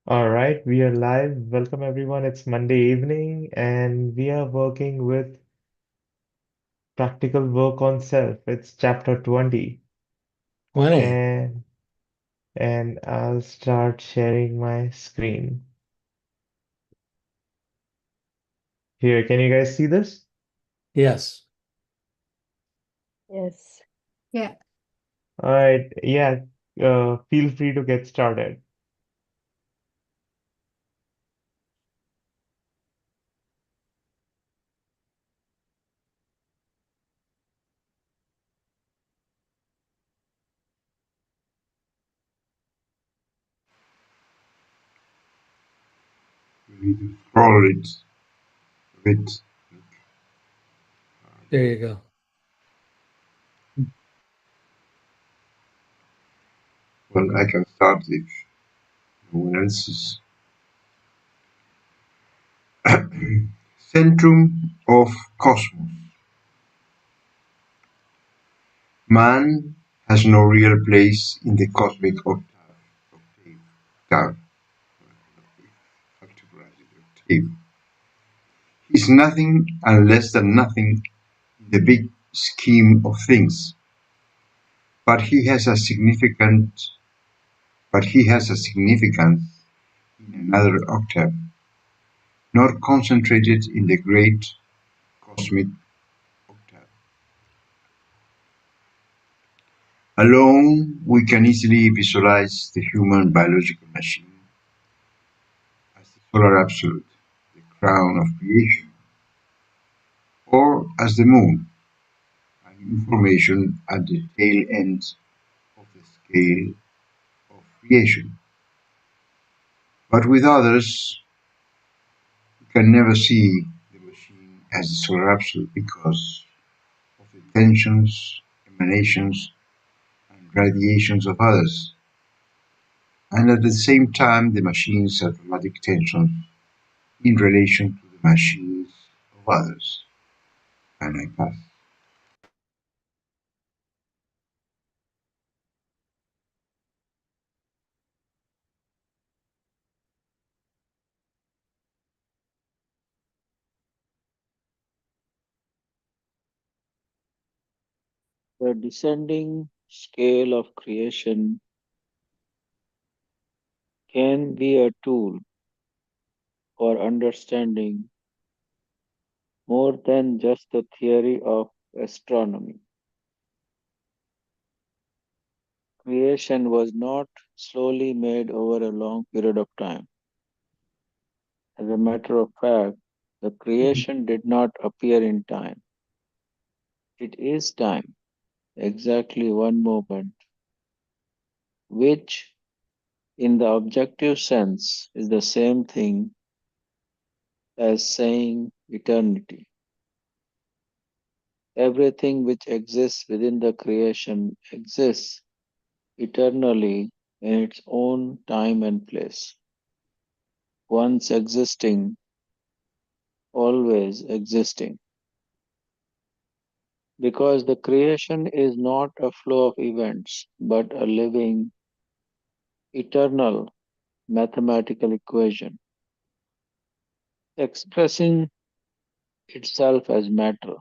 All right, we are live. Welcome everyone. It's Monday evening and we are working with practical work on self. It's chapter 20 20. and I'll start sharing my screen. Here, can you guys see this? Yes. Yes. Yeah. All right, yeah, feel free to get started. You need to scroll it a bit. There you go. Well, I can start if no one else is. Centrum of Cosmos. Man has no real place in the cosmic octave. Octave. He's nothing and less than nothing in the big scheme of things, but he has a significant but he has a significance in another octave, not concentrated in the great cosmic octave. Alone, we can easily visualize the human biological machine as the solar absolute, the crown of creation, or as the moon, an information at the tail end of the scale of creation. But with others, we can never see the machine as the solar absolute because of the tensions, emanations, and radiations of others, and at the same time the machine's automatic tensions in relation to the machines of others. And I pass. The descending scale of creation can be a tool for understanding more than just the theory of astronomy. Creation was not slowly made over a long period of time. As a matter of fact, the creation did not appear in time. It is time, exactly one moment, which, in the objective sense, is the same thing as saying eternity. Everything which exists within the creation exists eternally in its own time and place. Once existing, always existing. Because the creation is not a flow of events, but a living, eternal mathematical equation expressing itself as matter,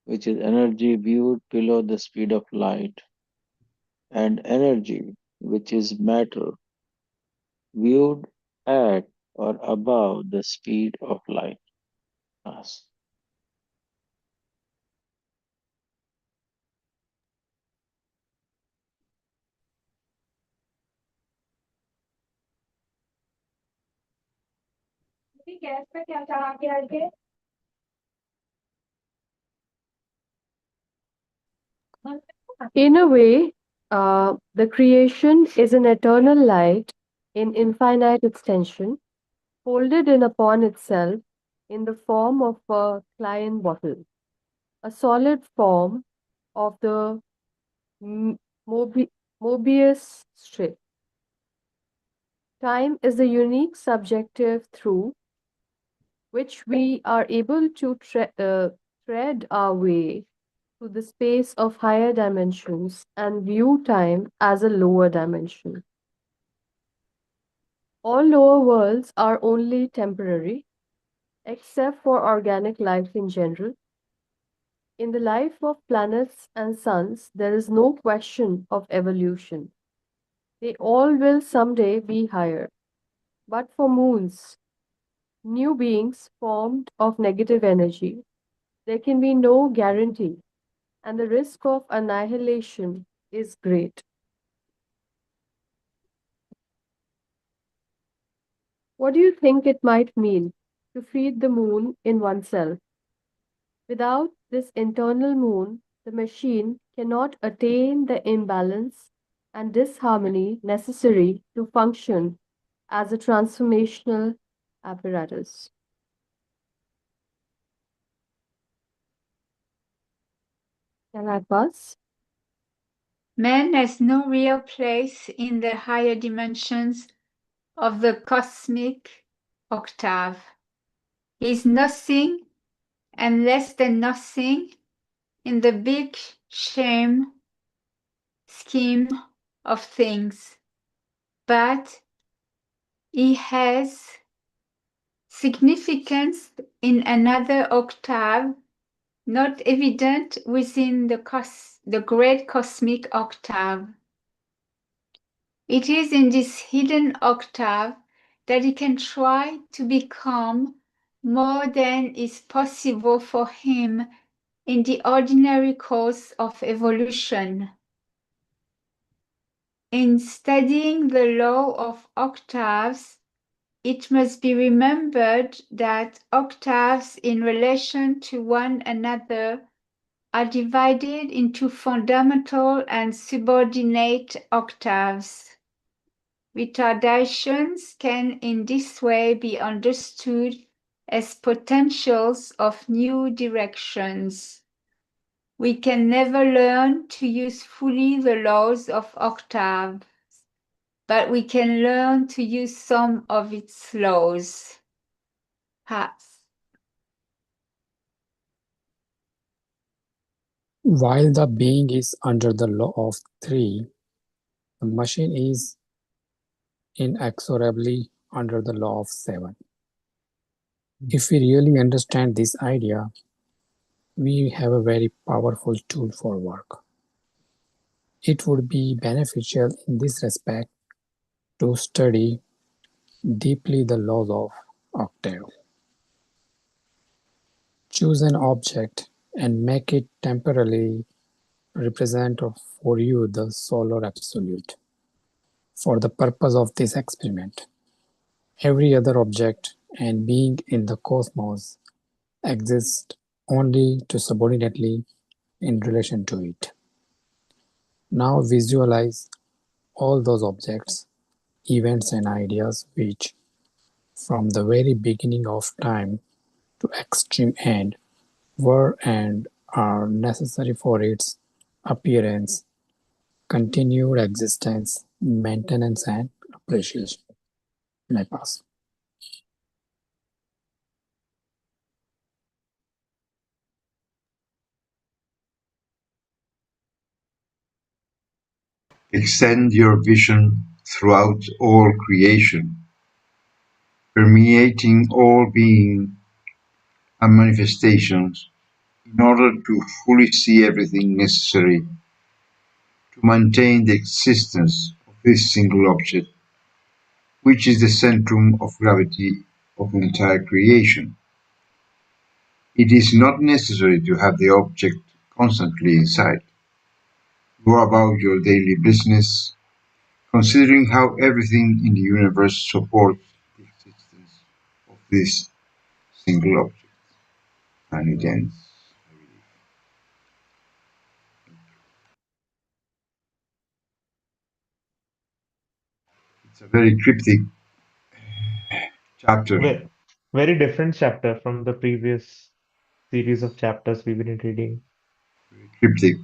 which is energy viewed below the speed of light, and energy, which is matter viewed at or above the speed of light. Us. In a way, the creation is an eternal light in infinite extension, folded in upon itself in the form of a Klein bottle, a solid form of the M- Mobius strip. Time is the unique subjective through which we are able to tread our way to the space of higher dimensions and view time as a lower dimension. All lower worlds are only temporary, except for organic life in general. In the life of planets and suns, there is no question of evolution. They all will someday be higher. But for moons, new beings formed of negative energy, there can be no guarantee, and the risk of annihilation is great. What do you think it might mean to feed the moon in oneself? Without this internal moon, the machine cannot attain the imbalance and disharmony necessary to function as a transformational apparatus. Can I pass? Man has no real place in the higher dimensions of the cosmic octave. He is nothing and less than nothing in the big scheme of things, but he has significance in another octave not evident within the great cosmic octave. It is in this hidden octave that he can try to become more than is possible for him in the ordinary course of evolution. In studying the law of octaves, it must be remembered that octaves in relation to one another are divided into fundamental and subordinate octaves. Retardations can in this way be understood as potentials of new directions. We can never learn to use fully the laws of octaves, but we can learn to use some of its laws. Pass. While the being is under the law of three, the machine is inexorably under the law of seven. If we really understand this idea, we have a very powerful tool for work. It would be beneficial in this respect to study deeply the laws of octave. Choose an object and make it temporarily represent for you the solar absolute. For the purpose of this experiment, every other object and being in the cosmos exists only to subordinately in relation to it. Now visualize all those objects, events and ideas which, from the very beginning of time to extreme end, were and are necessary for its appearance, continued existence, maintenance and appreciation. May pass. Extend your vision throughout all creation, permeating all being and manifestations in order to fully see everything necessary to maintain the existence of this single object, which is the centrum of gravity of entire creation. It is not necessary to have the object constantly in sight. Go about your daily business, considering how everything in the universe supports the existence of this single object. And it ends. It's a very cryptic chapter, Very different chapter from the previous series of chapters we've been reading. cryptic.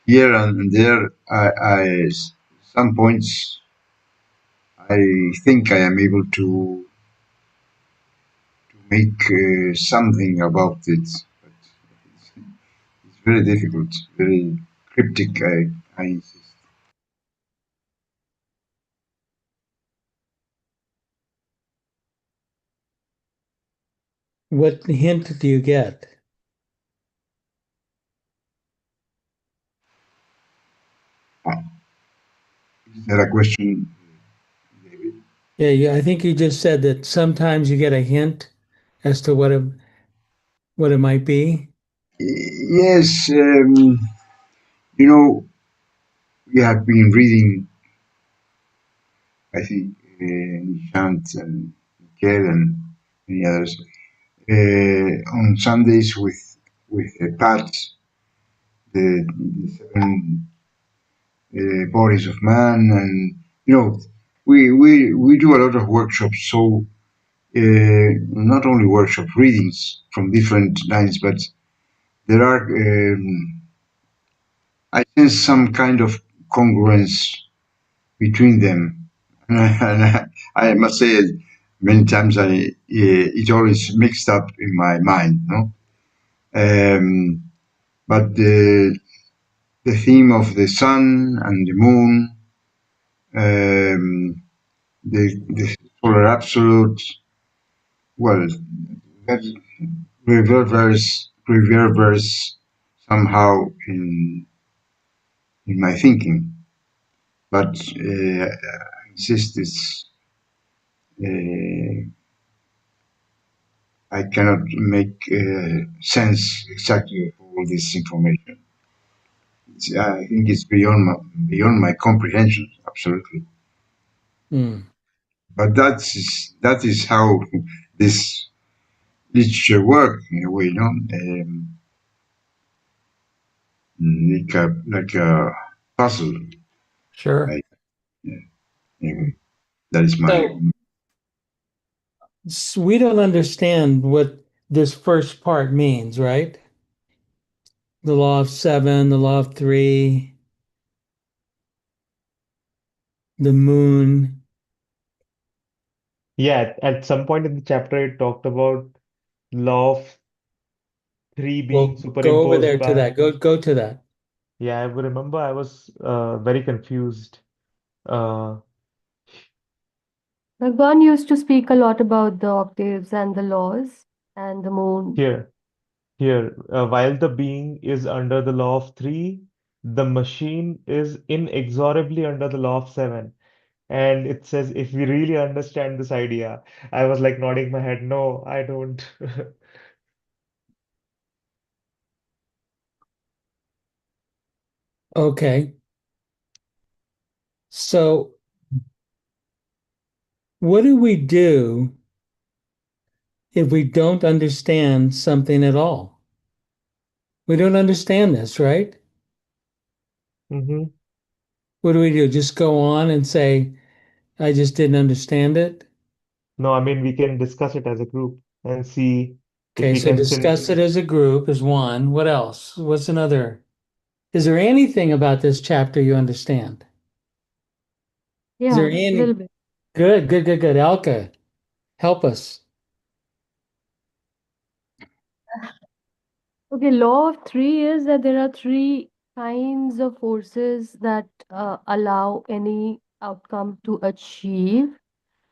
here and there, some points, I think I am able to make something about it. But it's very difficult, very cryptic, I insist. What hint do you get? Is there a question, David? Yeah, I think you just said that sometimes you get a hint as to what it might be. Yes, we have been reading, I think, Nishant and Mikel and many others on Sundays with Pat, the seven bodies of man, and we do a lot of workshops. So not only workshop readings from different lines, but there are I sense some kind of congruence between them, and I must say many times it always mixed up in my mind, no. But the theme of the sun and the moon, the solar absolute, well, that reverberates somehow in my thinking. But I insist I cannot make sense exactly of all this information. I think it's beyond my comprehension, absolutely. Hmm. But that is how this literature works in a way, no? Like a puzzle. Sure. Right? Yeah. Anyway, that is my. So we don't understand what this first part means, right? The law of seven, the law of three, the moon. Yeah, at some point in the chapter, it talked about law of three being Well, go over superimposed there to by. that. Go to that. Yeah, I remember I was very confused. Uh, Bhagwan used to speak a lot about the octaves and the laws and the moon. here, while the being is under the law of three, the machine is inexorably under the law of seven. And it says, if we really understand this idea, I was like nodding my head, no, I don't. Okay. So what do we do if we don't understand something at all? We don't understand this, right? hmm What do we do? Just go on and say, I just didn't understand it? No, I mean, we can discuss it as a group and see if Okay, we so can discuss it as a group is one. What else? What's another? Is there anything about this chapter you understand? Is Yeah, there a little any? bit. Good. Alka, help us. Okay, law of three is that there are three kinds of forces that allow any outcome to achieve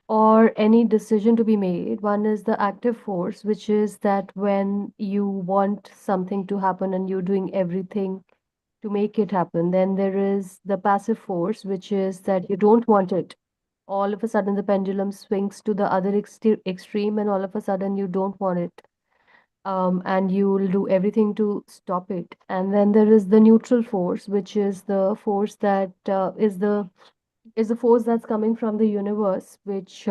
or any decision to be made. One is the active force, which is that when you want something to happen and you're doing everything to make it happen. Then there is the passive force, which is that you don't want it. All of a sudden, the pendulum swings to the other extreme, and all of a sudden, you don't want it. And you will do everything to stop it. And then there is the neutral force, which is the force that is the force that's coming from the universe, which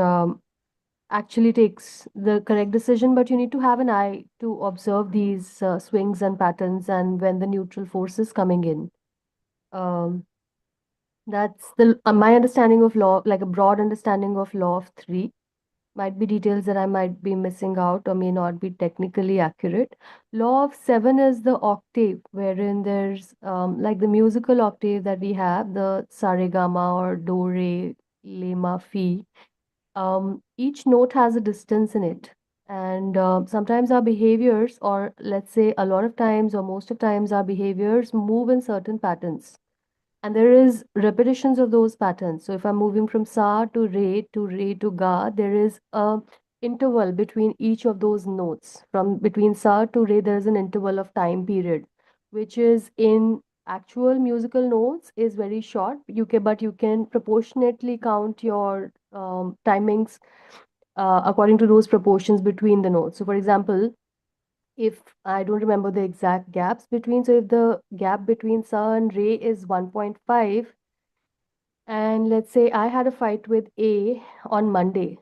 actually takes the correct decision, but you need to have an eye to observe these swings and patterns and when the neutral force is coming in. Um, that's the my understanding of law, like a broad understanding of law of three. might be details that I might be missing out or may not be technically accurate. Law of seven is the octave, wherein there's like the musical octave that we have, the sa re ga ma or do re le ma fi. Each note has a distance in it. And sometimes our behaviors, or let's say a lot of times, or most of times, our behaviors move in certain patterns. And there is repetitions of those patterns. So if I'm moving from sa to re to ga, there is a interval between each of those notes. From between sa to re, there is an interval of time period, which is in actual musical notes is very short. But you can proportionately count your timings according to those proportions between the notes. So for example, if I don't remember the exact gaps between, so if the gap between sa and re is 1.5, and let's say I had a fight with A on Monday,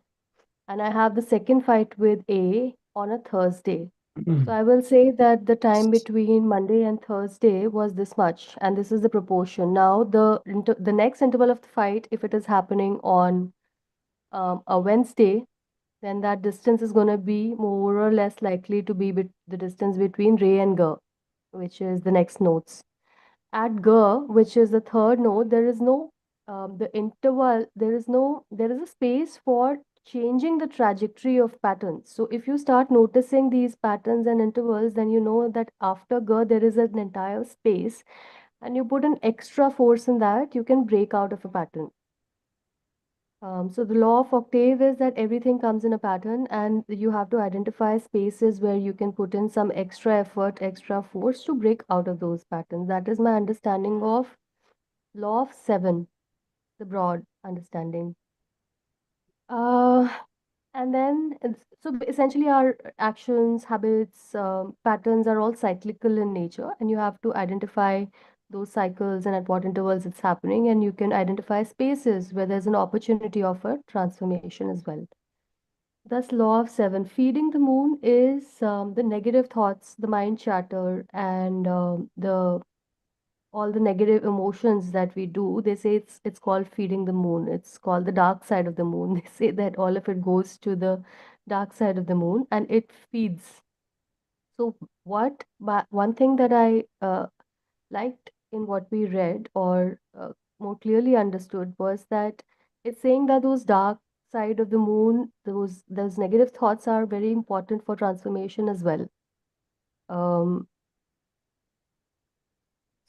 and I have the second fight with A on a Thursday. So I will say that the time between Monday and Thursday was this much, and this is the proportion. Now the next interval of the fight, if it is happening on a Wednesday, then that distance is going to be more or less likely to be the distance between re and ga, which is the next notes. At ga, which is the third note, there is no the interval. There is a space for changing the trajectory of patterns. So if you start noticing these patterns and intervals, then you know that after ga there is an entire space, and you put an extra force in that, you can break out of a pattern. So the law of octave is that everything comes in a pattern, and you have to identify spaces where you can put in some extra effort, extra force to break out of those patterns. That is my understanding of law of seven, the broad understanding. Uh, and then, essentially, our actions, habits, patterns are all cyclical in nature, and you have to identify those cycles and at what intervals it's happening, and you can identify spaces where there's an opportunity of a transformation as well. Thus, law of seven, feeding the moon is the negative thoughts, the mind chatter, and the all the negative emotions that we do. They say it's called feeding the moon. It's called the dark side of the moon. They say that all of it goes to the dark side of the moon, and it feeds. So, one thing that I liked in what we read or more clearly understood was that it's saying that those dark side of the moon, those negative thoughts are very important for transformation as well. Um,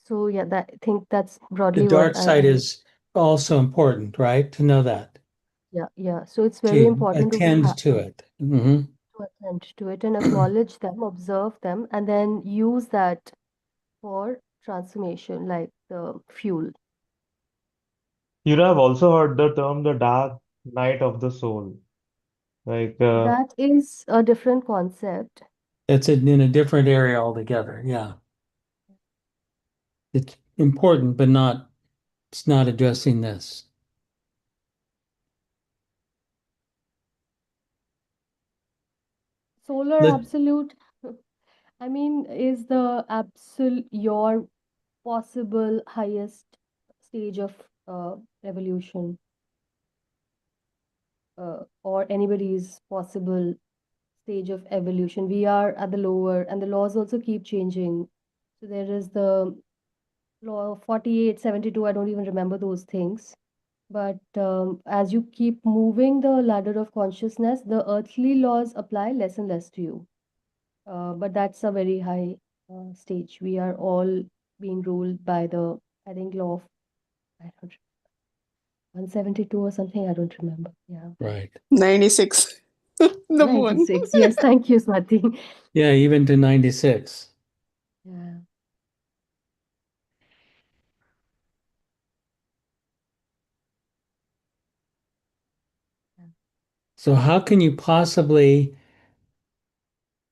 so yeah, I think that's The broadly dark what side I is also important, right? To know that, yeah. So it's very to important attend to it. to attend to it and acknowledge them, observe them, and then use that for transformation, like the fuel. I've also heard the term the dark night of the soul. Like, That is a different concept. It's in a different area altogether. Yeah. It's important, but it's not addressing this. Solar Let, absolute, I mean, is the absolute your possible highest stage of evolution, or anybody's possible stage of evolution. We are at the lower, and the laws also keep changing. So there is the law of 48, 72. I don't even remember those things. But as you keep moving the ladder of consciousness, the earthly laws apply less and less to you. But that's a very high stage. We are all being ruled by the, I think, law of, I don't 172 or something. I don't remember. Yeah. right. 96. The moon. 96. Yes, thank you, Swati. Yeah, even to 96. Yeah. So how can you possibly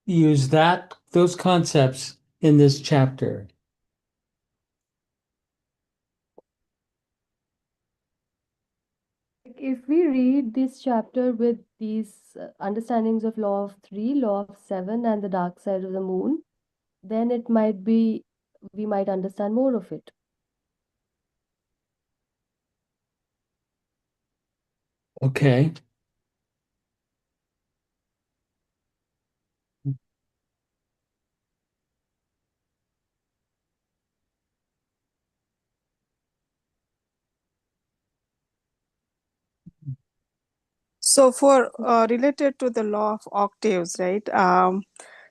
use those concepts in this chapter? If we read this chapter with these understandings of law of three, law of seven, and the dark side of the moon, then it might be, we might understand more of it. Okay. So for related to the law of octaves, right?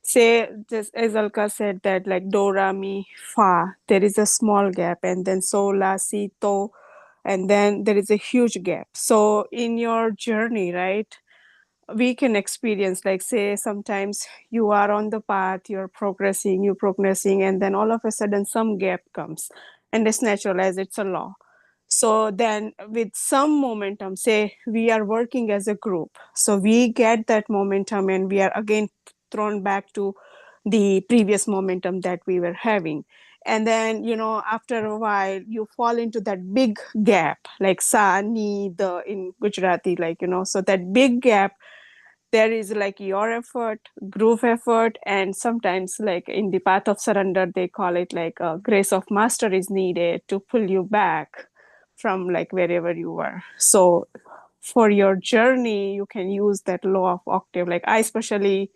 Say just as Alka said that like do, ra, mi, fa, there is a small gap, and then sol, la, si, to, and then there is a huge gap. So in your journey, right, we can experience like say sometimes you are on the path, you're progressing, and then all of a sudden some gap comes, and it's natural as it's a law. So then with some momentum, say we are working as a group, so we get that momentum and we are again thrown back to the previous momentum that we were having. And then after a while you fall into that big gap, like sa, ni, the in Gujarati, like so that big gap, there is like your effort, group effort, and sometimes like in the path of surrender they call it like a grace of master is needed to pull you back from like wherever you were. So for your journey you can use that law of octave. Like I especially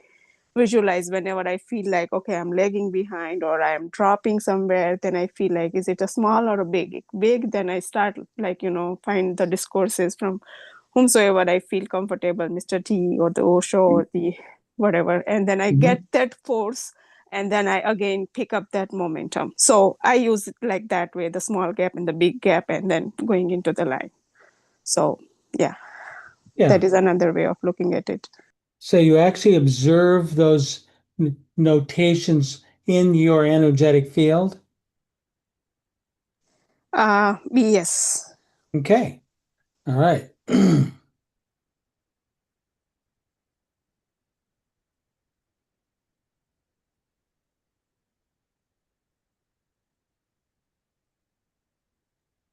visualize whenever I feel like okay, I'm lagging behind or I'm dropping somewhere, then I feel like is it a small or a big, then I start like find the discourses from whomsoever I feel comfortable, Mr. T or the Osho or the whatever, and then I get that force, and then I again pick up that momentum. So I use it like that way, the small gap and the big gap, and then going into the line. So yeah, Yeah. that is another way of looking at it. So you actually observe those notations in your energetic field? Yes. Okay. All right.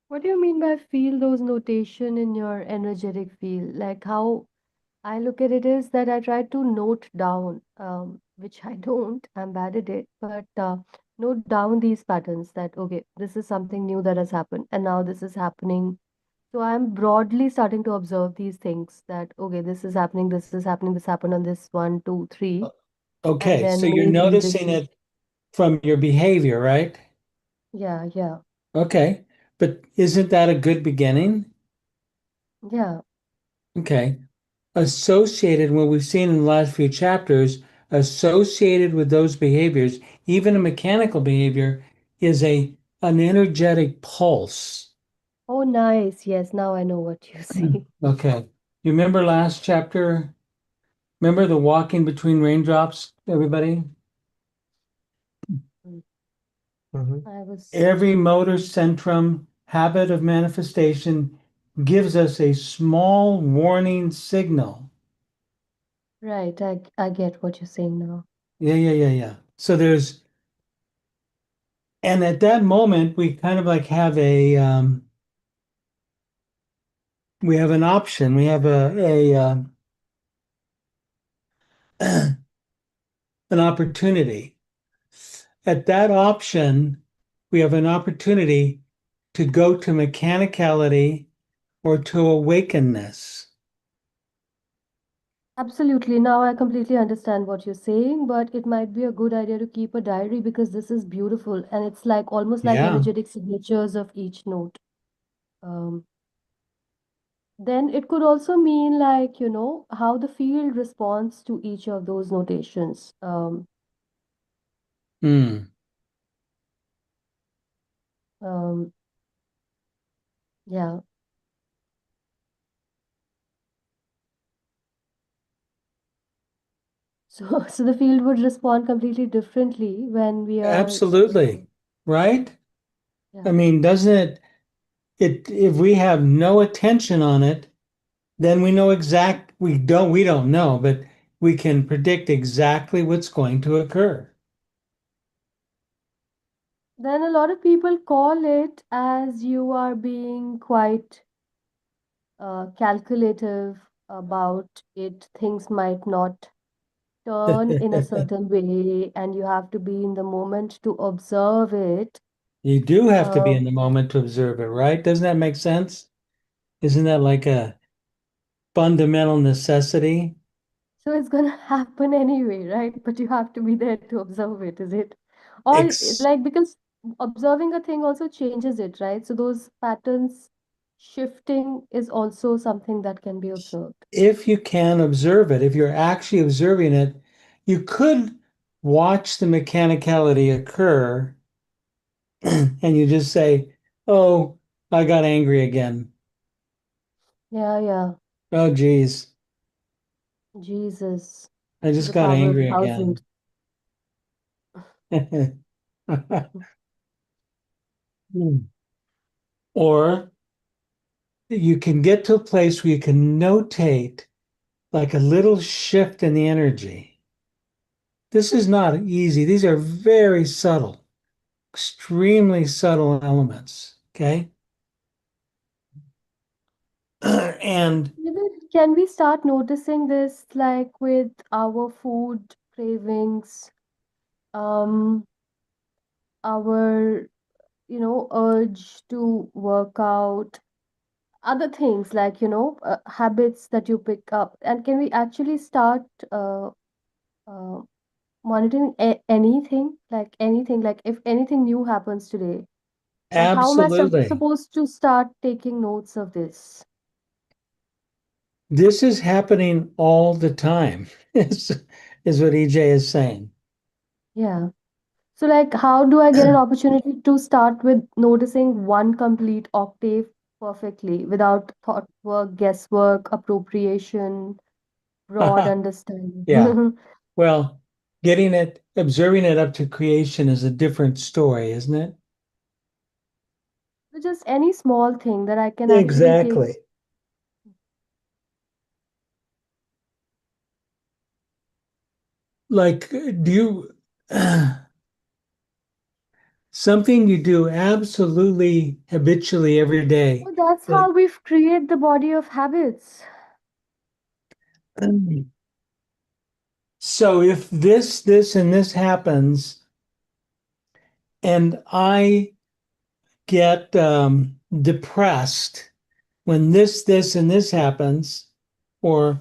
What do you mean by feel those notation in your energetic field? Like how I look at it is that I try to note down, which I don't, I'm bad at it, but note down these patterns that, okay, this is something new that has happened, and now this is happening. So I'm broadly starting to observe these things that, okay, this is happening, this is happening, this happened on this one, two, three, and Okay. So then you're maybe this noticing is, it from your behavior, right? yeah, yeah, Okay. But isn't that a good beginning? yeah. Okay. Associated, what we've seen in the last few chapters, associated with those behaviors, even a mechanical behavior, is an energetic pulse. Oh, nice. Yes, now I know what you see. Okay. You remember last chapter? Remember the walking between raindrops, everybody? I was, Every motor centrum habit of manifestation gives us a small warning signal. right, I get what you're saying now. Yeah. So and at that moment, we kind of like have we have an option. We have an opportunity. At that option, we have an opportunity to go to mechanicality or to awakenness. Absolutely. Now I completely understand what you're saying, but it might be a good idea to keep a diary because this is beautiful and it's like almost like Yeah. energetic signatures of each note. Um, then it could also mean like, how the field responds to each of those notations. Hmm. Um, yeah. So, so the field would respond completely differently when we are, Absolutely. Right? yeah. I mean, doesn't if we have no attention on it, then we don't know, but we can predict exactly what's going to occur. Then a lot of people call it as you are being quite calculative about it. Things might not turn in a certain way, and you have to be in the moment to observe it. You do have to be in Um, the moment to observe it, right? Doesn't that make sense? Isn't that like a fundamental necessity? so it's gonna happen anyway, right? But you have to be there to observe it, is it? Or Ex like because observing a thing also changes it, right? So those patterns shifting is also something that can be observed. If you can observe it, if you're actually observing it, you could watch the mechanicality occur and you just say, oh, I got angry again. Yeah. Oh, geez, Jesus I to just the got power of angry 1,000. again. Or you can get to a place where you can notate like a little shift in the energy. This is not easy. These are very subtle, extremely subtle elements. Okay. And Can we start noticing this like with our food cravings, um, our, urge to work out, other things like, habits that you pick up? And can we actually start uh, monitoring anything, like if anything new happens today? And how am I absolutely, supposed to start taking notes of this? this is happening all the time, is what EJ is saying. Yeah. So, like, how do I get an opportunity to start with noticing one complete octave perfectly without thought work, guesswork, appropriation, broad Yeah. understanding? Well, observing it up to creation is a different story, isn't it? So just any small thing that I can actually take. Exactly. Like, do you something you do absolutely habitually every day? Oh, that's Like, how we've created the body of habits. so if this, and this happens, and I get depressed when this, and this happens, or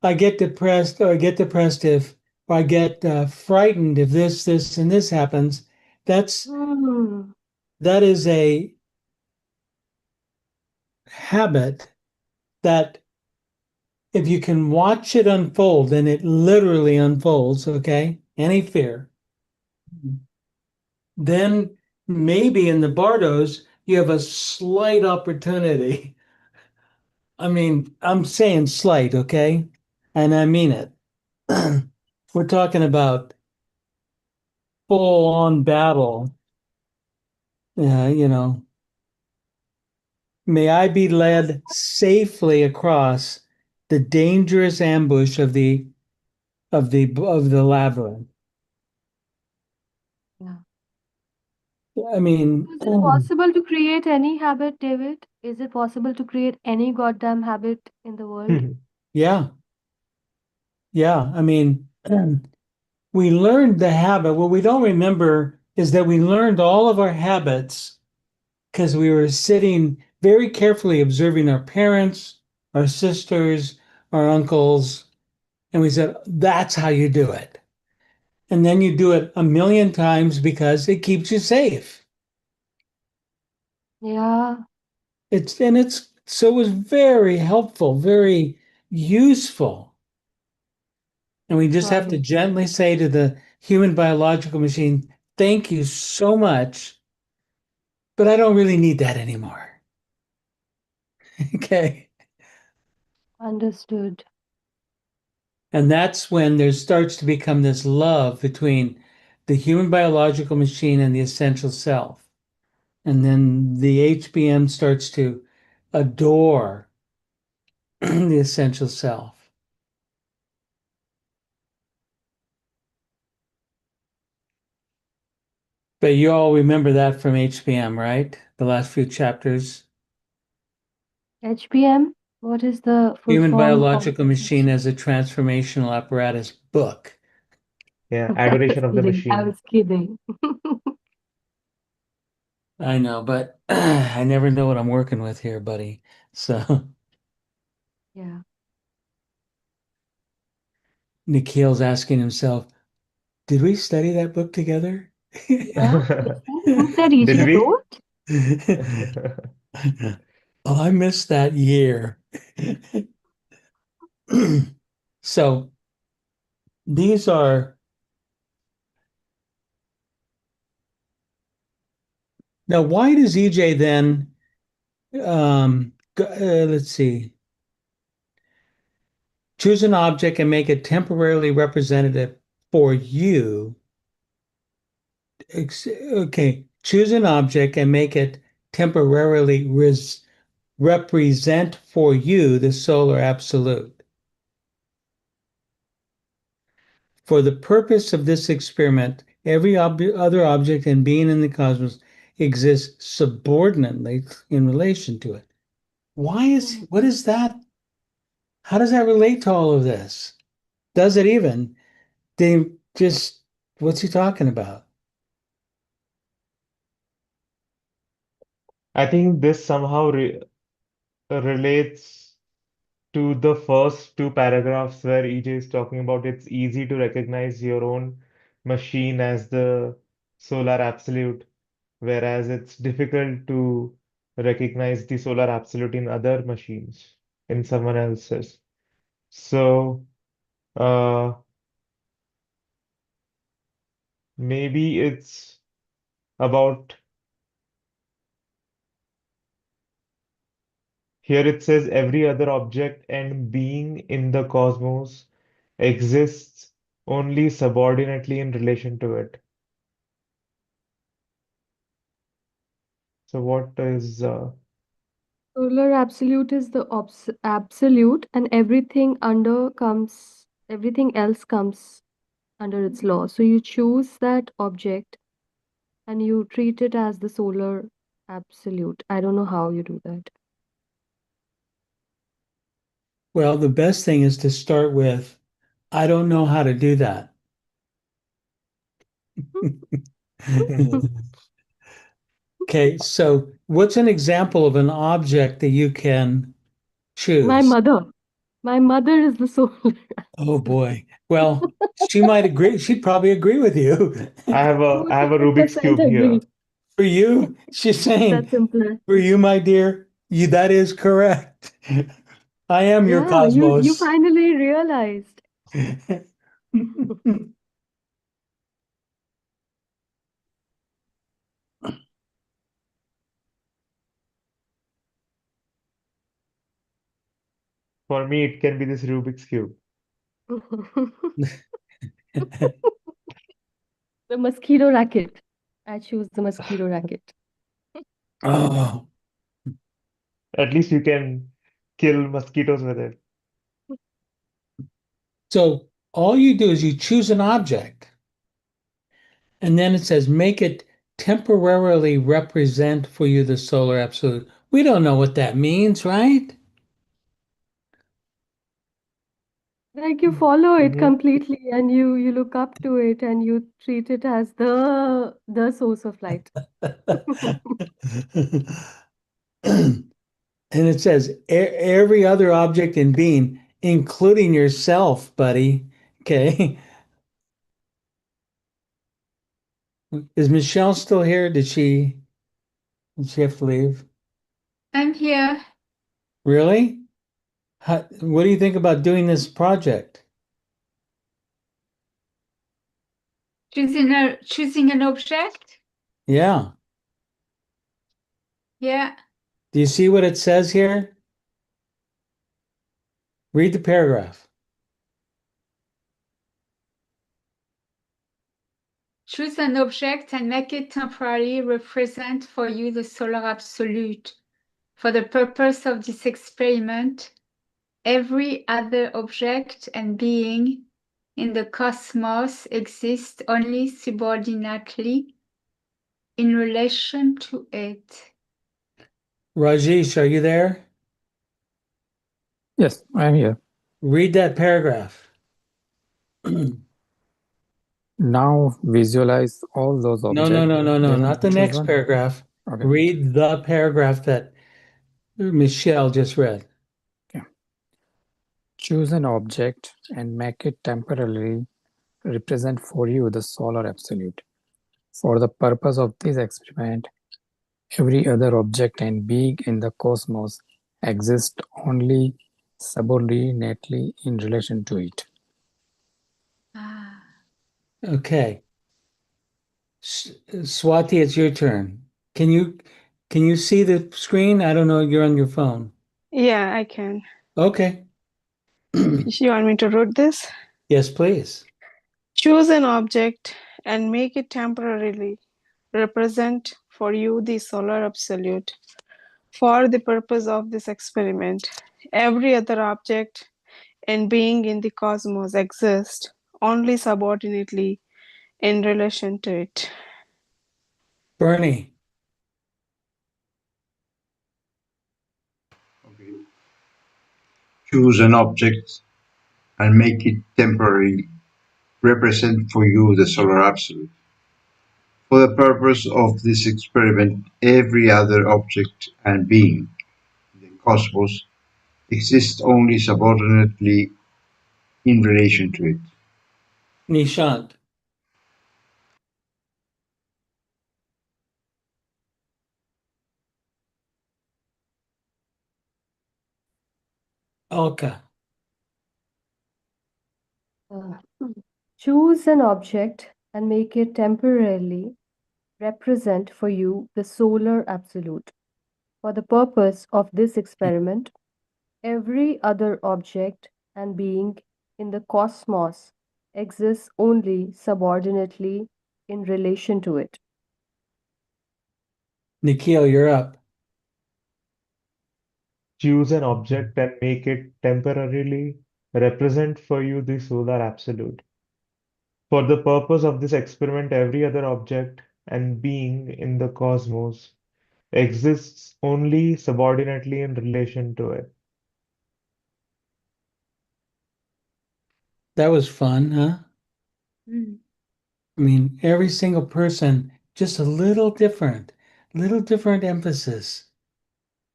I get depressed, or I get depressed if, or I get frightened if this, and this happens. Hmm. That is a habit that if you can watch it unfold, and it literally unfolds, okay, any fear, then maybe in the Bardos, you have a slight opportunity. I mean, I'm saying slight, okay? And I mean it. We're talking about full on battle. You know, may I be led safely across the dangerous ambush of the labyrinth. Yeah. I mean, Is it possible to create any habit, David? Is it possible to create any goddamn habit in the world? yeah, yeah. I mean, we learned the habit. What we don't remember is that we learned all of our habits because we were sitting very carefully observing our parents, our sisters, our uncles, and we said, that's how you do it. And then you do it a million times because it keeps you safe. Yeah, It's so it was very helpful, very useful. And we just have to right. gently say to the human biological machine, thank you so much, but I don't really need that anymore. Okay. Understood. And that's when there starts to become this love between the human biological machine and the essential self. And then the HBM starts to adore the essential self. But you all remember that from HBM, right? The last few chapters. HBM, what is the full Human form of Biological Machine as a Transformational Apparatus book. Yeah, I was Adoration of the kidding. I Machine. was kidding. I know, but I never know what I'm working with here, buddy. So Yeah. Nikhil's asking himself, did we study that book together? Yeah. Who said Did EJ we? wrote? Oh, I missed that year. So these are now. Why does EJ then? Let's see. Choose an object and make it temporarily representative for you. Okay, choose an object and make it temporarily represent for you the solar absolute. For the purpose of this experiment, every other object and being in the cosmos exists subordinately in relation to it. What is that? How does that relate to all of this? Does it even? What's he talking about? I think this somehow relates to the first two paragraphs where EJ is talking about it's easy to recognize your own machine as the solar absolute, whereas it's difficult to recognize the solar absolute in other machines, in someone else's. So, uh, maybe it's about here it says every other object and being in the cosmos exists only subordinately in relation to it. So what is Solar absolute is the absolute, and everything else comes under its law. So you choose that object and you treat it as the solar absolute. I don't know how you do that. Well, the best thing is to start with, I don't know how to do that. Okay, so what's an example of an object that you can choose? My mother. My mother is the solar. Oh boy. Well, she might agree. She'd probably agree with you. I have a Rubik's 200% Cube here. agree. For you, she's saying, That's simpler. for you, my dear, that is correct. I am your Yeah, you cosmos. finally realized. For me, it can be this Rubik's Cube. The mosquito racket. I choose the mosquito racket. Oh, At least you can kill mosquitoes with it. so all you do is you choose an object, and then it says make it temporarily represent for you the solar absolute. We don't know what that means, right? Like you follow it Mhm. completely and you look up to it and you treat it as the source of light. And it says every other object and being, including yourself, buddy. Okay. Is Michelle still here? Did she have to leave? I'm here. Really? What do you think about doing this project? Choosing an object? Yeah. Yeah. Do you see what it says here? Read the paragraph. Choose an object and make it temporarily represent for you the solar absolute. For the purpose of this experiment, every other object and being in the cosmos exists only subordinately in relation to it. Rajesh, are you there? Yes, I am here. Read that paragraph. Now visualize all those objects. No, Then not the choose next one. paragraph. Okay. Read the paragraph that Michelle just read. Choose an object and make it temporarily represent for you the solar absolute. For the purpose of this experiment, Every other object and being in the cosmos exists only subordinately in relation to it. Okay. Swati, it's your turn. Can you see the screen? I don't know. You're on your phone. Yeah, I can. Okay. You want me to read this? Yes, please. Choose an object and make it temporarily represent for you the solar absolute. For the purpose of this experiment, every other object and being in the cosmos exists only subordinately in relation to it. Bernie. Okay. Choose an object and make it temporarily represent for you the solar absolute. For the purpose of this experiment, every other object and being in the cosmos exists only subordinately in relation to it. Nishant. Alka. Choose an object and make it temporarily represent for you the solar absolute. For the purpose of this experiment, every other object and being in the cosmos exists only subordinately in relation to it. Nikhil, you're up. Choose an object and make it temporarily represent for you the solar absolute. For the purpose of this experiment, every other object and being in the cosmos exists only subordinately in relation to it. That was fun, huh? I mean, every single person, just a little different emphasis.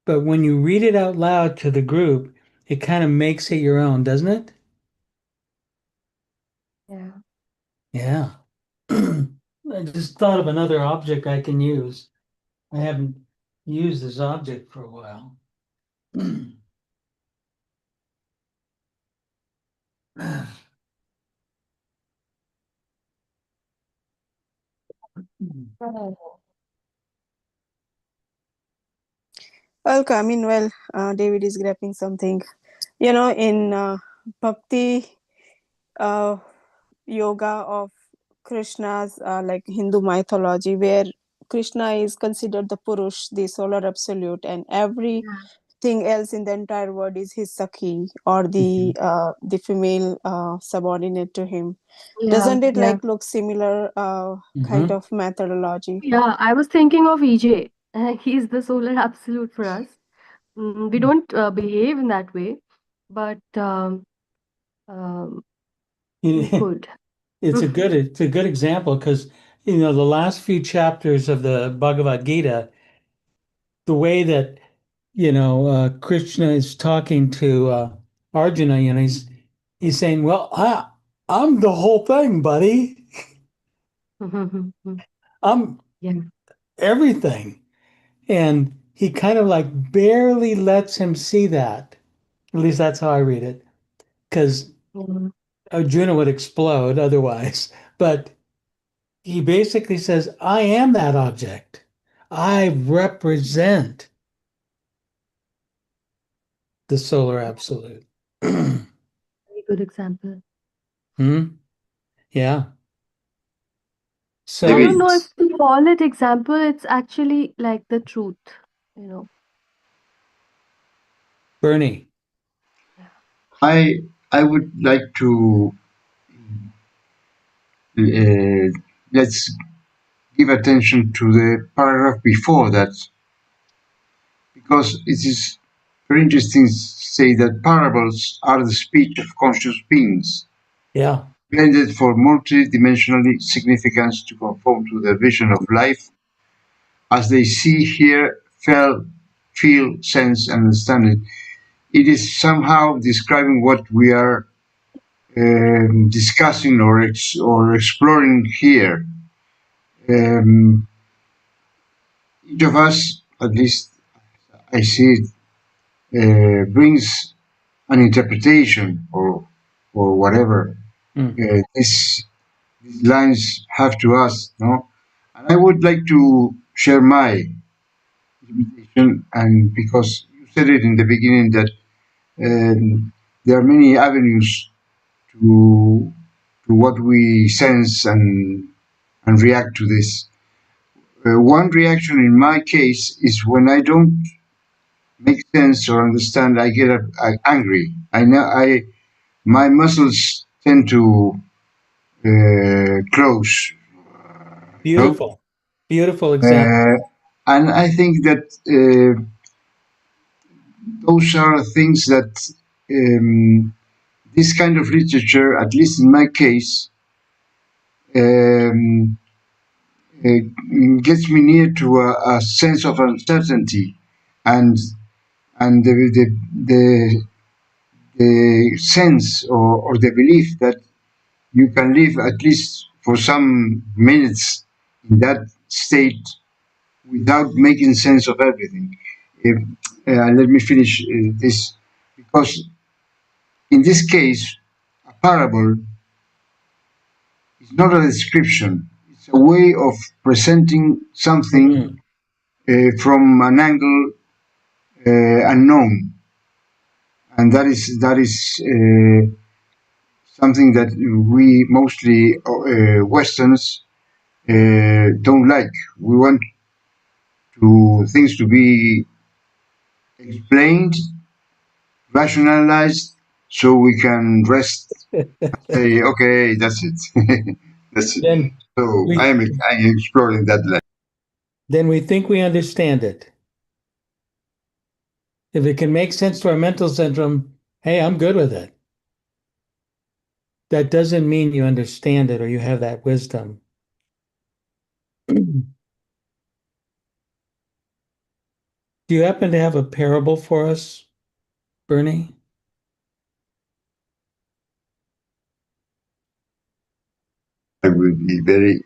But when you read it out loud to the group, it kind of makes it your own, doesn't it? Yeah. Yeah. I just thought of another object I can use. I haven't used this object for a while. Alka, meanwhile, David is grabbing something. You know, in Bhakti yoga of Krishna's like Hindu mythology, where Krishna is considered the Purush, the solar absolute, and everything else in the entire world is his Sakhi or the female subordinate to him. Doesn't it like look similar kind of methodology? Yeah, I was thinking of EJ. He's the solar absolute for us. We don't behave in that way, but we could. It's a good example because the last few chapters of the Bhagavad Gita, the way that Krishna is talking to Arjuna, he's saying, "Well, I'm the whole thing, buddy. I'm everything," and he kind of like barely lets him see that. At least that's how I read it, because Arjuna would explode otherwise. But he basically says, I am that object. I represent the solar absolute. Very good example. Yeah. So I don't know if to call it example, it's actually like the truth, Bernie. I would like to let's give attention to the paragraph before that, because it is very interesting to say that parables are the speech of conscious beings. Yeah. Blended for multi-dimensional significance to conform to their vision of life as they see, hear, feel, sense, and understand it. It is somehow describing what we are discussing or exploring here. each of us, at least I see it, brings an interpretation or whatever these lines have to us, no? And I would like to share my interpretation, and because you said it in the beginning that there are many avenues to what we sense and react to this. One reaction in my case is when I don't make sense or understand, I get angry. I know my muscles tend to close. Beautiful. Beautiful example. And I think that those are things that this kind of literature, at least in my case, gets me near to a sense of uncertainty, and the sense or the belief that you can live at least for some minutes in that state without making sense of everything. Let me finish this, because in this case, a parable is not a description. It's a way of presenting something from an angle unknown, and that is something that we mostly Westerns don't like. We want things to be explained, rationalized, so we can rest. Say, okay, that's it. That's it. Then So I am exploring that line. Then we think we understand it. If it can make sense to our mental syndrome, hey, I'm good with it. That doesn't mean you understand it or you have that wisdom. Do you happen to have a parable for us, Bernie? I will be very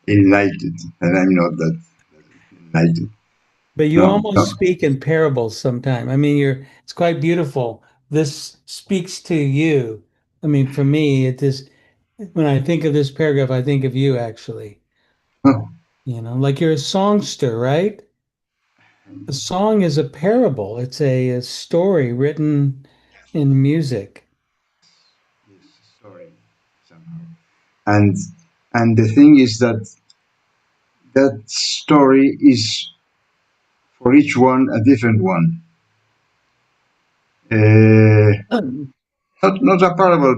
enlightened, and I'm not that enlightened. But you almost speak in parables sometime. I mean, it's quite beautiful. This speaks to you. I mean, for me, it is, when I think of this paragraph, I think of you actually. You know, like you're a songster, right? A song is a parable. It's a story written in music. Yes, story somehow. And the thing is that that story is for each one a different one. Not a parable,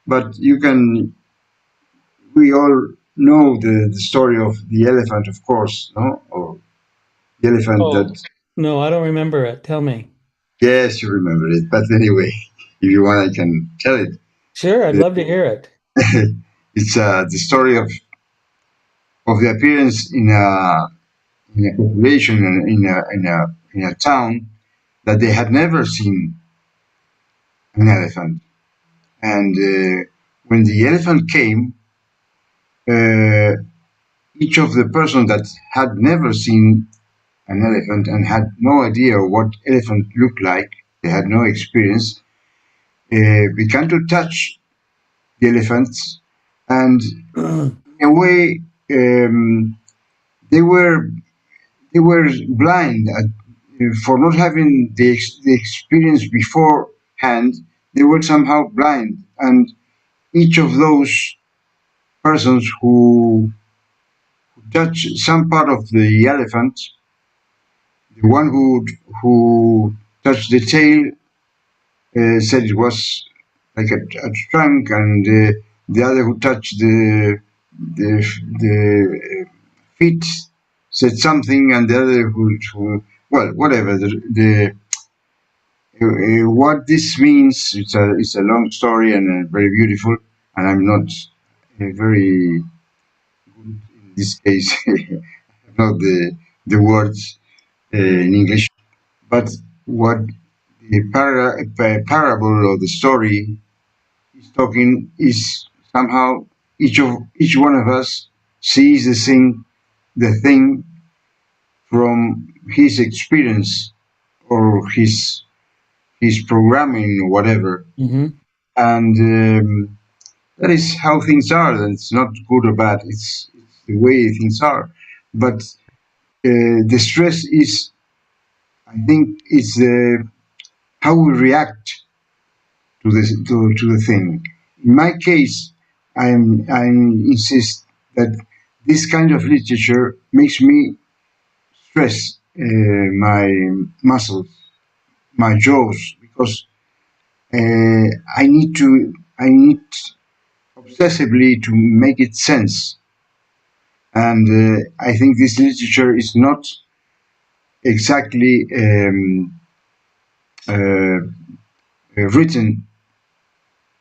but you can. We all know the story of the elephant, of course, no? Or the elephant that. No, I don't remember it. Tell me. Yes, you remember it. But anyway, if you want, I can tell it. Sure, I'd love to hear it. It's the story of the appearance in a population in a town that they had never seen an elephant, and when the elephant came, each of the person that had never seen an elephant and had no idea what elephant looked like, they had no experience, began to touch the elephants, and in a way they were blind for not having the experience beforehand. They were somehow blind, and each of those persons who touched some part of the elephant, the one who touched the tail said it was like a trunk, and the other who touched the feet said something, and the other who well, whatever. What this means, it's a long story and very beautiful, and I'm not very good in this case. Not the words in English, but what the parable or the story is talking is somehow each one of us sees the thing from his experience or his programming or whatever, and that is how things are. And it's not good or bad. It's the way things are. But the stress is, I think, it's how we react to this to the thing. In my case, I insist that this kind of literature makes me stress my muscles, my jaws, because I need obsessively to make it sense. And I think this literature is not exactly written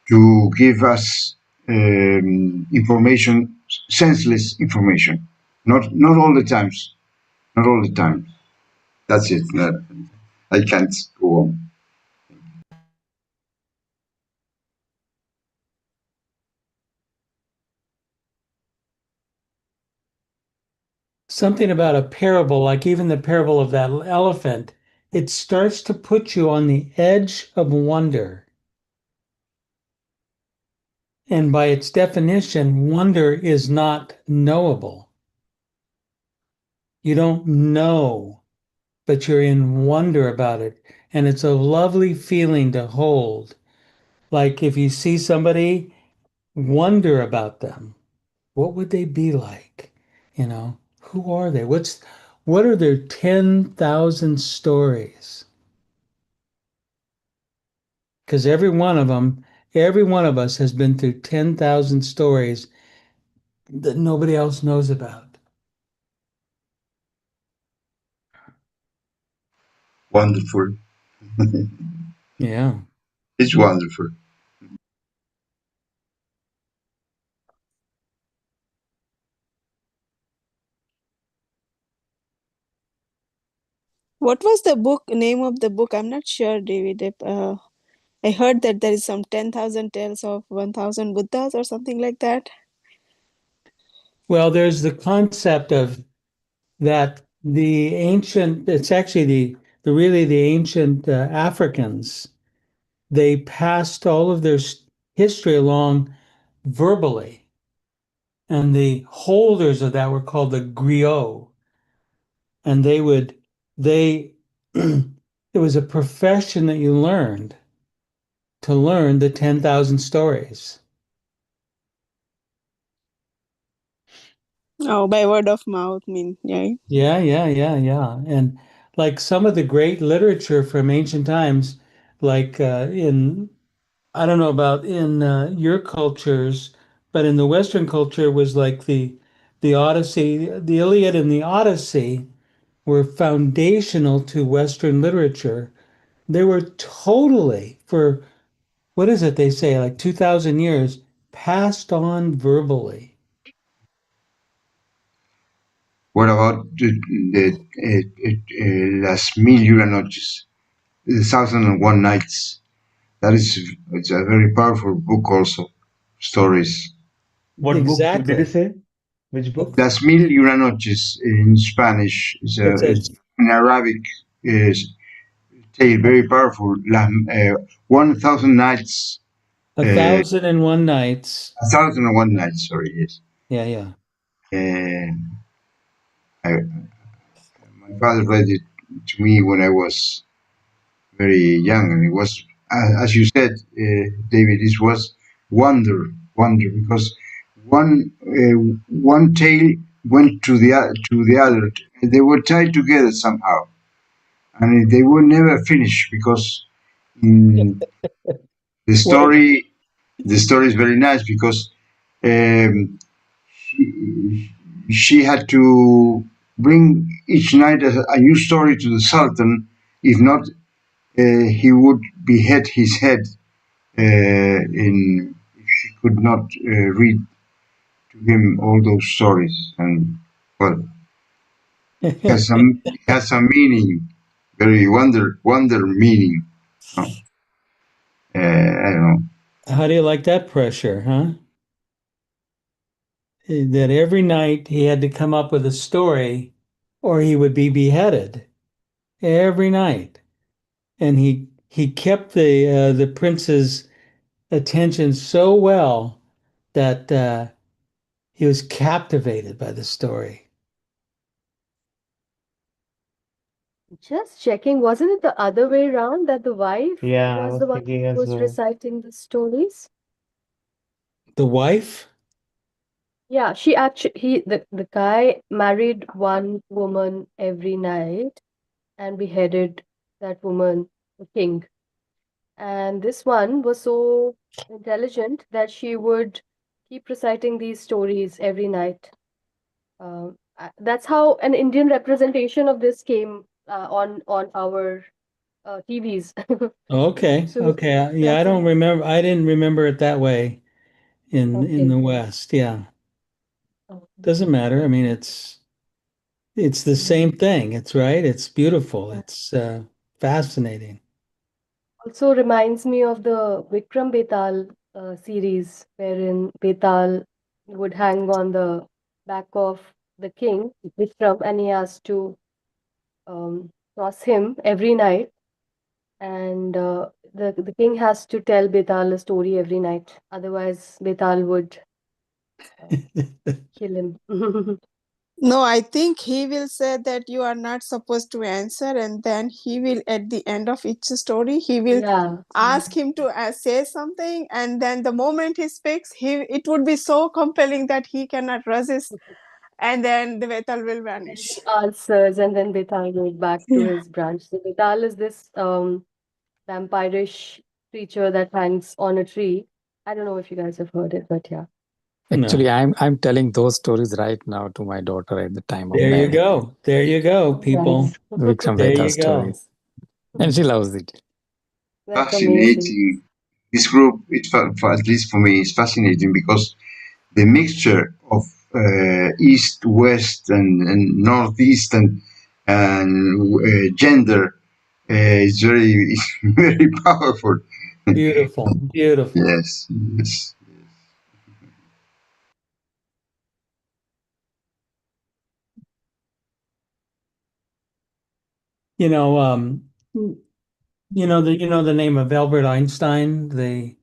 to give us information, senseless information. Not all the times. Not all the time. That's it. I can't go on. Something about a parable, like even the parable of that elephant, it starts to put you on the edge of wonder. And by its definition, wonder is not knowable. You don't know, but you're in wonder about it. And it's a lovely feeling to hold. Like if you see somebody, wonder about them. What would they be like? You know, who are they? What are their 10,000 stories? Because every one of us has been through 10,000 stories that nobody else knows about. Wonderful. Yeah. It's wonderful. What was the name of the book? I'm not sure, David. I heard that there is some 10,000 tales of 1,000 Buddhas or something like that. Well, there's the concept of that it's actually the ancient Africans, they passed all of their history along verbally. And the holders of that were called the griot. And it was a profession that you learned to learn the 10,000 stories. Oh, by word of mouth, yeah. Yeah. And like some of the great literature from ancient times, like I don't know about in your cultures, but in the Western culture was like the Odyssey, the Iliad and the Odyssey were foundational to Western literature. They were totally, for what is it they say, like 2,000 years, passed on verbally. What about Las Mil y Una Noches, The 1001 Nights? It's a very powerful book also. Stories. What book did you Exactly. say? Which book? Las Mil y Una Noches in Spanish. It's an Arabic tale, very powerful. 1,000 Nights. 1,001 Nights. 1001 Nights, sorry, yes. Yeah. My father read it to me when I was very young, and it was, as you said, David, it was wonder, because one tale went to the other, and they were tied together somehow, and they were never finished because the story is very nice because she had to bring each night a new story to the Sultan. If not, he would behead his head if she could not read to him all those stories. And well, it has some meaning, very wonder meaning. I don't know. How do you like that pressure, huh? That every night he had to come up with a story or he would be beheaded every night. And he kept the prince's attention so well that he was captivated by the story. Just checking, wasn't it the other way around that the wife Yeah, I was was the one thinking who as was well. reciting the stories? The wife? Yeah, the guy married one woman every night and beheaded that woman, the king. And this one was so intelligent that she would keep reciting these stories every night. That's how an Indian representation of this came on our TVs. Okay, So okay. Yeah, that's I didn't remember it that way in okay. the West. Yeah. Okay. Doesn't matter. I mean, it's the same thing. It's right. It's beautiful. It's fascinating. Also reminds me of the Vikram Betal series, wherein Betal would hang on the back of the king, Vikram, and he has to cross him every night. And the king has to tell Betal a story every night. Otherwise, Betal would kill him. No, I think he will say that you are not supposed to answer, and then he will, at the end of each story, he will Yeah. ask him to say something, and then the moment he speaks, it would be so compelling that he cannot resist, and then the Vetal will vanish. Answers, and then Betal goes back to Yeah. his branch. So Betal is this vampirish creature that hangs on a tree. I don't know if you guys have heard it, but yeah. Actually, No. I'm telling those stories right now to my daughter at the time of There you marriage. go. There you go, people. Nice. Vikram There Vedha you go. stories, and she loves it. That's amazing. Fascinating. This group, at least for me, is fascinating because the mixture of East, West, and Northeast and gender is very, very powerful. Beautiful. Beautiful. Yes, yes. You know, the name of Albert Einstein, the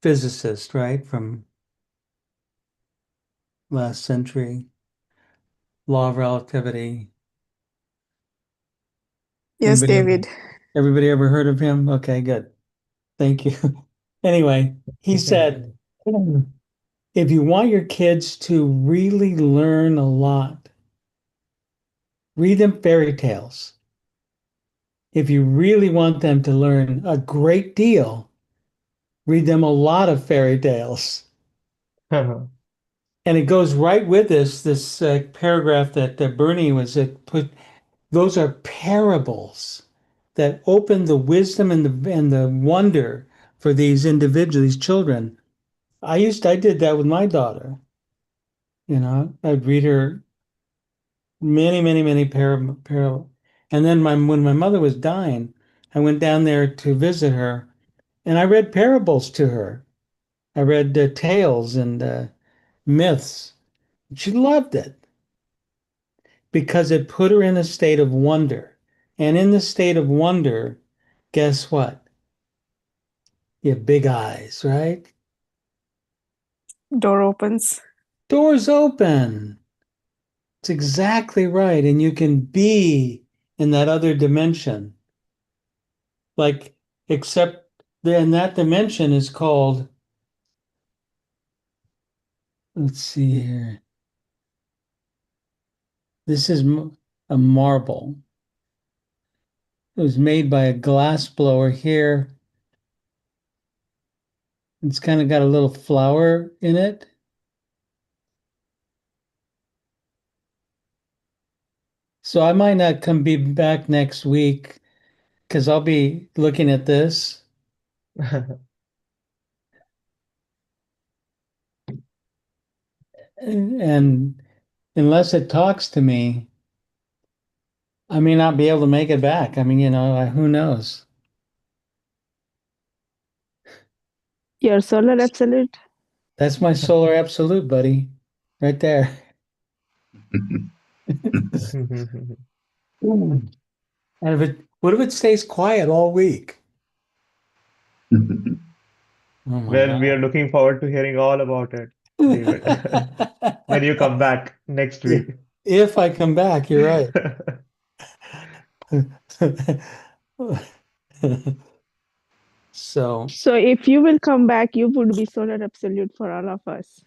physicist, right, from last century, law of relativity. Yes, Anybody David. everybody ever heard of him? Okay, good. Thank you. Anyway, he said, if you want your kids to really learn a lot, read them fairy tales. If you really want them to learn a great deal, read them a lot of fairy tales. And it goes right with this paragraph that Bernie was put. Those are parables that open the wisdom and the wonder for these individuals, these children. I did that with my daughter. I'd read her many, many, many parable. And then when my mother was dying, I went down there to visit her, and I read parables to her. I read tales and myths. She loved it because it put her in a state of wonder. And in the state of wonder, guess what? You have big eyes, right? Door opens. Doors open. It's exactly right. And you can be in that other dimension. Like, except then that dimension is called, let's see here. This is a marble. It was made by a glass blower here. It's kind of got a little flower in it. So I might not be back next week because I'll be looking at this. And unless it talks to me, I may not be able to make it back. I mean, who knows? Your solar absolute. That's my solar absolute, buddy, right there. And what if it stays quiet all week? Oh my Well, we are God. looking forward to hearing all about it, David, when you come back next week. If I come back, you're right. So So if you will come back, you would be solar absolute for all of us.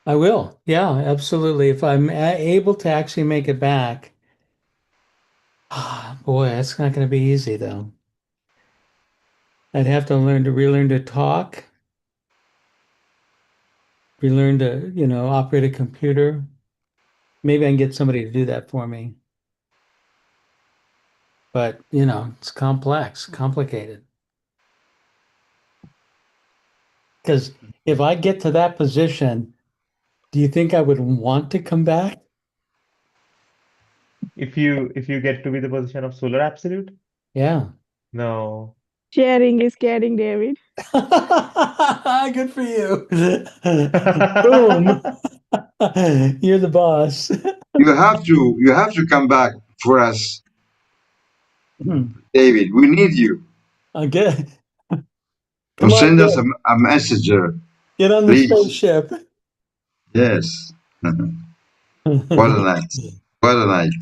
I will. Yeah, absolutely. If I'm able to actually make it back. Boy, that's not going to be easy though. I'd have to relearn to talk, relearn to, operate a computer. Maybe I can get somebody to do that for me. But, it's complex, complicated. Because if I get to that position, do you think I would want to come back? If you get to be the position of solar absolute, Yeah. no. Sharing is caring, David. Good for you. Boom. You're the boss. You have to come back for us, David. We need you. Okay. So Come on, send us a messenger, get on the please. spaceship. Yes. What a night. What a night.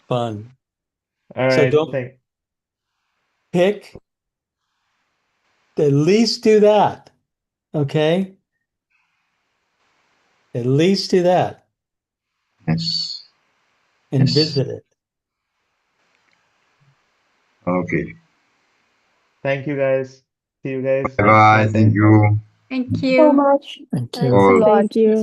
Fun. All So right, don't pick, at least do that. Okay? At least do that Yes. and Yes. visit it. Okay. Thank you guys. See you guys next Bye-bye. Thank Monday. you. Thank So you. much. Thank Thanks you. a lot. Thank you.